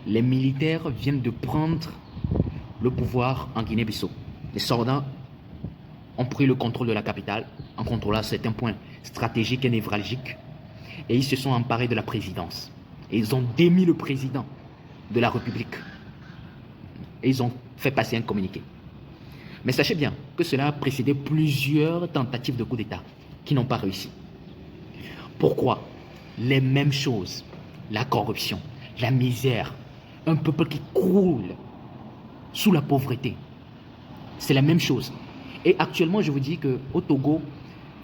Les militaires viennent de prendre le pouvoir en Guinée-Bissau. Les soldats ont pris le contrôle de la capitale en contrôlant certains points stratégiques et névralgiques. Et ils se sont emparés de la présidence. Et ils ont démis le président de la République. Et ils ont fait passer un communiqué. Mais sachez bien que cela a précédé plusieurs tentatives de coup d'État qui n'ont pas réussi. Pourquoi? Les mêmes choses. La corruption, la misère, un peuple qui croule sous la pauvreté. C'est la même chose. Et actuellement, je vous dis qu'au Togo,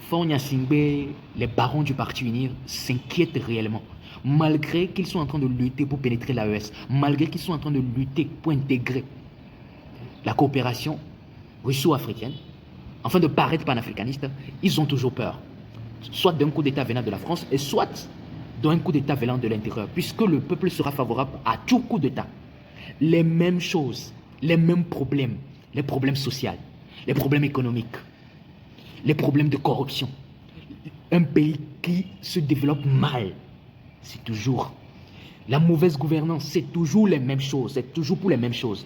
Faure Gnassingbé, les barons du Parti Unir s'inquiètent réellement. Malgré qu'ils sont en train de lutter pour pénétrer l'AES, malgré qu'ils sont en train de lutter pour intégrer la coopération russo-africaine, afin de paraître panafricanistes, ils ont toujours peur. Soit d'un coup d'État venant de la France, et soit d'un coup d'État venant de l'intérieur, puisque le peuple sera favorable à tout coup d'État. Les mêmes choses, les mêmes problèmes, les problèmes sociaux, les problèmes économiques, les problèmes de corruption. Un pays qui se développe mal, c'est toujours la mauvaise gouvernance, c'est toujours les mêmes choses, c'est toujours pour les mêmes choses.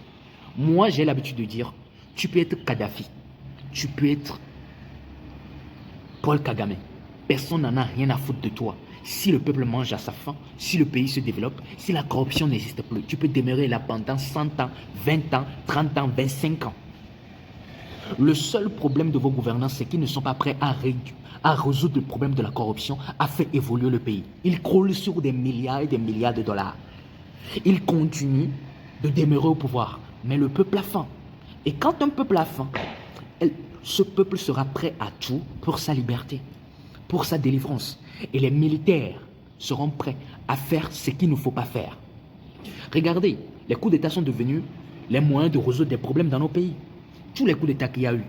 Moi, j'ai l'habitude de dire, tu peux être Kadhafi, tu peux être Paul Kagame. Personne n'en a rien à foutre de toi. Si le peuple mange à sa faim, si le pays se développe, si la corruption n'existe plus, tu peux demeurer là pendant 100 ans, 20 ans, 30 ans, 25 ans. Le seul problème de vos gouvernants, c'est qu'ils ne sont pas prêts à résoudre le problème de la corruption, à faire évoluer le pays. Ils croulent sur des milliards et des milliards de dollars. Ils continuent de demeurer au pouvoir. Mais le peuple a faim. Et quand un peuple a faim, ce peuple sera prêt à tout pour sa liberté, pour sa délivrance. Et les militaires seront prêts à faire ce qu'il ne faut pas faire. Regardez, les coups d'État sont devenus les moyens de résoudre des problèmes dans nos pays. Tous les coups d'État qu'il y a eu,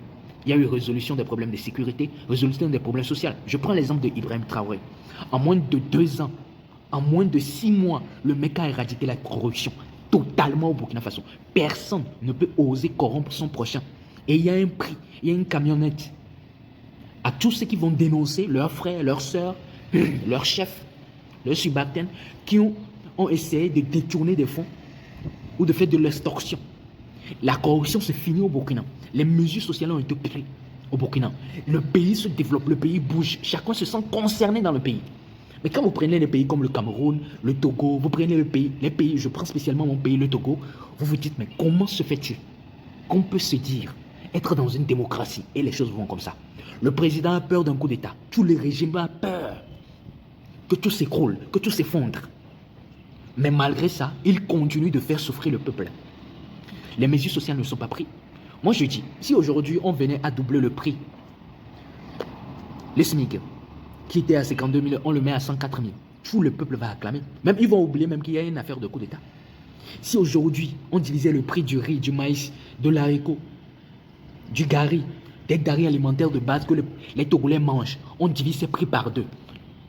il y a eu résolution des problèmes de sécurité, résolution des problèmes sociaux. Je prends l'exemple de Ibrahim Traoré. En moins de 2 ans, en moins de 6 mois, le mec a éradiqué la corruption totalement au Burkina Faso. Personne ne peut oser corrompre son prochain. Et il y a un prix, il y a une camionnette à tous ceux qui vont dénoncer leurs frères, leurs sœurs, leurs chefs, leurs subalternes qui ont essayé de détourner des fonds ou de faire de l'extorsion. La corruption se finit au Burkina. Les mesures sociales ont été prises au Burkina. Le pays se développe, le pays bouge. Chacun se sent concerné dans le pays. Mais quand vous prenez les pays comme le Cameroun, le Togo, vous prenez les pays, je prends spécialement mon pays, le Togo, vous vous dites, mais comment se fait-il qu'on peut se dire être dans une démocratie et les choses vont comme ça? Le président a peur d'un coup d'État. Tous les régimes ont peur que tout s'écroule, que tout s'effondre. Mais malgré ça, il continue de faire souffrir le peuple. Les mesures sociales ne sont pas prises. Moi, je dis, si aujourd'hui on venait à doubler le prix, le SMIC, qui était à 52 000, on le met à 104 000, tout le peuple va acclamer. Même ils vont oublier même qu'il y a une affaire de coup d'État. Si aujourd'hui on divisait le prix du riz, du maïs, de l'haricot, du gari, des denrées alimentaires de base que les Togolais mangent, on divise ces prix par 2.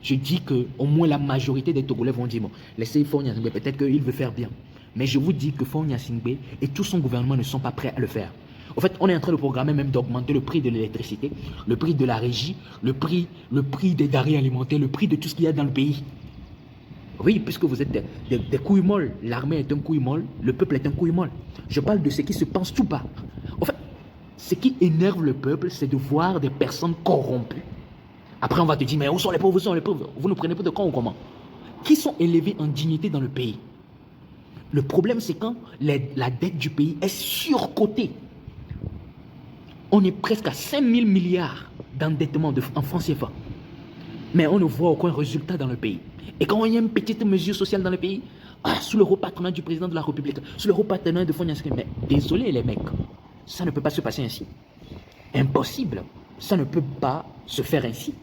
Je dis qu'au moins la majorité des Togolais vont dire, bon, laissez Faure Gnassingbé, peut-être qu'il veut faire bien. Mais je vous dis que Faure Gnassingbé et tout son gouvernement ne sont pas prêts à le faire. En fait, on est en train de programmer même d'augmenter le prix de l'électricité, le prix de la régie, le prix des denrées alimentaires, le prix de tout ce qu'il y a dans le pays. Oui, puisque vous êtes des couilles molles. L'armée est un couille molle, le peuple est un couille molle. Je parle de ce qui se pense tout bas. En fait, ce qui énerve le peuple, c'est de voir des personnes corrompues. Après, on va te dire, mais où sont les pauvres, où sont les pauvres? Vous nous prenez pas de con ou comment? Qui sont élevés en dignité dans le pays? Le problème, c'est quand la dette du pays est surcotée. On est presque à 5 000 milliards d'endettement en francs CFA. Mais on ne voit aucun résultat dans le pays. Et quand il y a une petite mesure sociale dans le pays, sous le haut patronat du président de la République, sous le haut patronat de Faure Gnassingbé, mais désolé les mecs, ça ne peut pas se passer ainsi. Impossible. Ça ne peut pas se faire ainsi.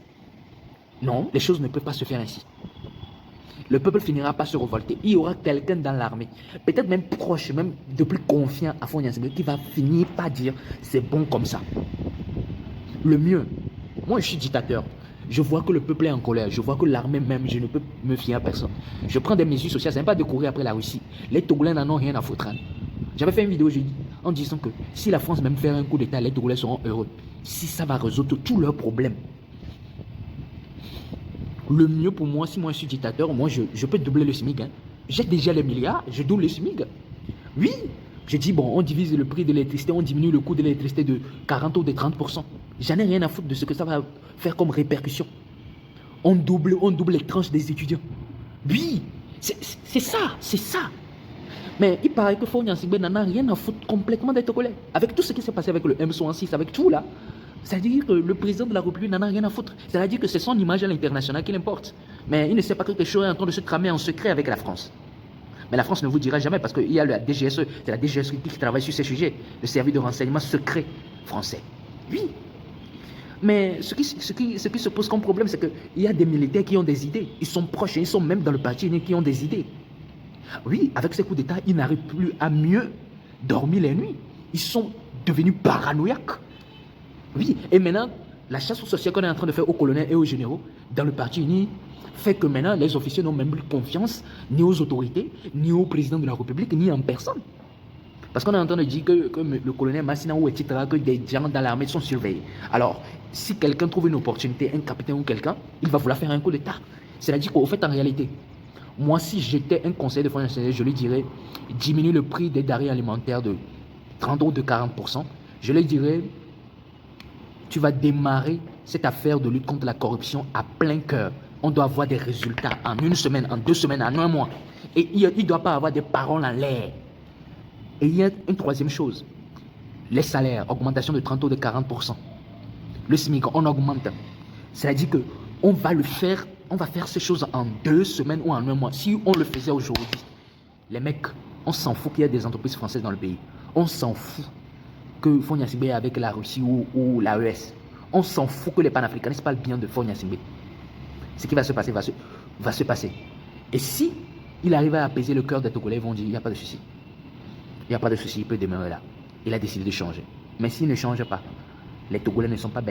Non, les choses ne peuvent pas se faire ainsi. Le peuple finira par se révolter. Il y aura quelqu'un dans l'armée, peut-être même proche, même de plus confiant à Faure Gnassingbé, qui va finir par dire c'est bon comme ça. Le mieux, moi je suis dictateur. Je vois que le peuple est en colère. Je vois que l'armée même, je ne peux me fier à personne. Je prends des mesures sociales. Ce n'est pas de courir après la Russie. Les Togolais n'en ont rien à foutre. J'avais fait une vidéo jeudi en disant que si la France même fait un coup d'État, les Togolais seront heureux. Si ça va résoudre tous leurs problèmes. Le mieux pour moi, si moi je suis dictateur, moi je peux doubler le SMIC. j'ai déjà les milliards, je double le SMIC. Oui, je dis, bon, on divise le prix de l'électricité, on diminue le coût de l'électricité de 40 ou de 30%. J'en ai rien à foutre de ce que ça va faire comme répercussion. On double les tranches des étudiants. Oui, c'est ça, c'est ça. Mais il paraît que Fogna Sigbe n'en a rien à foutre complètement d'être collègue. Avec tout ce qui s'est passé avec le M66, avec tout là, c'est-à-dire que le président de la République n'en a rien à foutre. C'est-à-dire que c'est son image à l'international qui l'importe. Mais il ne sait pas que quelque chose est en train de se tramer en secret avec la France. Mais la France ne vous dira jamais parce qu'il y a la DGSE, c'est la DGSE qui travaille sur ces sujets, le service de renseignement secret français. Oui. Mais ce qui se pose comme problème, c'est qu'il y a des militaires qui ont des idées. Ils sont proches, ils sont même dans le parti qui ont des idées. Oui, avec ces coups d'État, ils n'arrivent plus à mieux dormir les nuits. Ils sont devenus paranoïaques. Oui, et maintenant, la chasse aux sorcières qu'on est en train de faire aux colonels et aux généraux dans le parti uni fait que maintenant, les officiers n'ont même plus confiance ni aux autorités, ni au président de la République, ni en personne. Parce qu'on est en train de dire que le colonel Massinaou, etc., que des gens dans l'armée sont surveillés. Alors, si quelqu'un trouve une opportunité, un capitaine ou quelqu'un, il va vouloir faire un coup d'État. C'est-à-dire qu'au fait, en réalité, moi, si j'étais un conseiller de fonds nationaux, je lui dirais diminue le prix des denrées alimentaires de 30 ou de 40%. Je lui dirais, tu vas démarrer cette affaire de lutte contre la corruption à plein cœur. On doit avoir des résultats en une semaine, en 2 semaines, en 1 mois. Et il ne doit pas avoir des paroles en l'air. Et il y a une troisième chose. Les salaires, augmentation de 30 ou de 40%. Le SMIC, on augmente. C'est-à-dire qu'on va le faire, on va faire ces choses en 2 semaines ou en 1 mois. Si on le faisait aujourd'hui, les mecs, on s'en fout qu'il y ait des entreprises françaises dans le pays. On s'en fout que Fogna Sigbe est avec la Russie ou l'AES. On s'en fout que les panafricanistes parlent bien de Fogna Sigbe. Ce qui va se passer va se passer. Et si il arrive à apaiser le cœur des Togolais, ils vont dire, il n'y a pas de souci. Il n'y a pas de souci, il peut demeurer là. Il a décidé de changer. Mais s'il ne change pas, les Togolais ne sont pas bêtes.